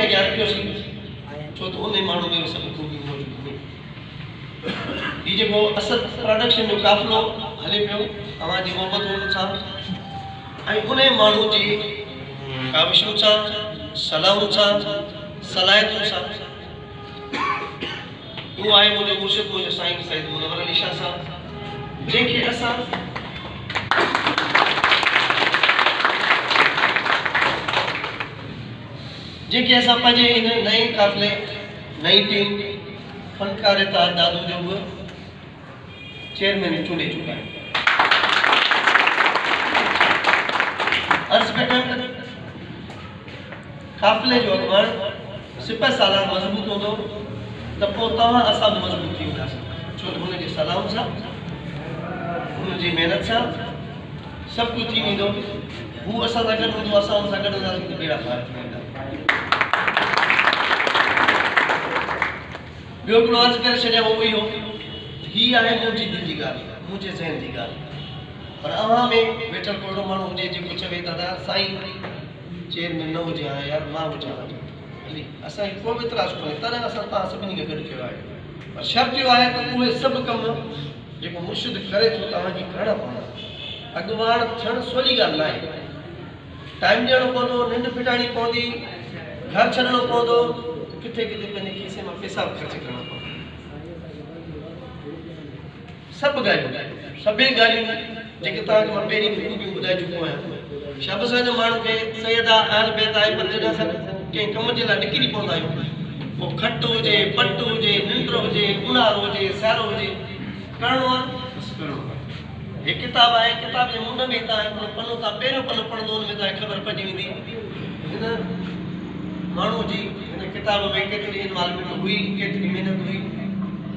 अॻियां रखियोसीं छो त उन माण्हू में सभु खूबियूं मौजूदु हुयूं। हीउ जेको असद प्रोडक्शन जो काफ़िलो हले पियो तव्हांजी मोहबतुनि सां ऐं उन माण्हू जी काविशुनि सां सलाहुनि सां सलाहियतुनि सां उहो आहे मुंहिंजो मुर्शिद मुंहिंजो साईं सईद मुनव्वर अली शाह साहब जंहिंखे असां पंहिंजे इन नए काफ़िले नई टीम फनकार ताज दादू जो बि चेयरमैन चूंडे चुका आहिनि। अर्ज़ पिया कनि काफ़िले जो अॻुवाण सिपह सालार मज़बूत हूंदो त पोइ तव्हां असां बि मज़बूत थी वेंदासीं छो त हुनजे सलाहुनि सां हुनजी महिनत सां सभु कुझु थी वेंदो। हू असां सां गॾु हूंदो असां हुन सां गॾु हूंदासीं त बेड़ा पार थी वेंदा। ॿियो हिकिड़ो अर्ज़ु करे छॾियां उहो इहो हीअ आहे मुंहिंजी दिलि जी ॻाल्हि मुंहिंजे ज़हन जी ॻाल्हि पर अव्हां में वेठल कोड़ो माण्हू हुजे जेको चवे दादा साईं चेयरमैन न हुजे हा यार मां हुजां हली असांखे को बि इतराज़ कोन्हे तॾहिं असां तव्हां सभिनी खे गॾु कयो आहे पर शर्त इहो आहे त उहे सभु कम जेको मुर्शिद करे थो तव्हांखे करणा पवंदा। अॻुवाण थियणु सवली ॻाल्हि न आहे टाइम ॾियणो पवंदो निंड फिटाइणी पवंदी घर छॾिणो पवंदो किथे किथे पंहिंजे खीसे मां पैसा ख़र्च करणा पवंदा। सभु ॻाल्हियूं सभई ॻाल्हियूं जेके तव्हांखे मां पहिरीं खूबियूं ॿुधाए चुको आहियां शब सां माण्हू खे सैयदा आल बैत आहे पर जॾहिं असां कंहिं कम जे लाइ निकिरी पवंदा आहियूं पोइ खटु हुजे पटु हुजे निंड हुजे ऊन्हारो हुजे सियारो हुजे करिणो आहे बसि करिणो आहे। हे किताब आहे किताब जे मुंड में तव्हां हिकिड़ो पनो तव्हां पहिरियों पनो पढ़ंदो हुन में तव्हांखे ख़बर पइजी वेंदी हिन माण्हू जी हिन किताब में केतिरी इन्वॉल्वमेंट हुई केतिरी महिनत हुई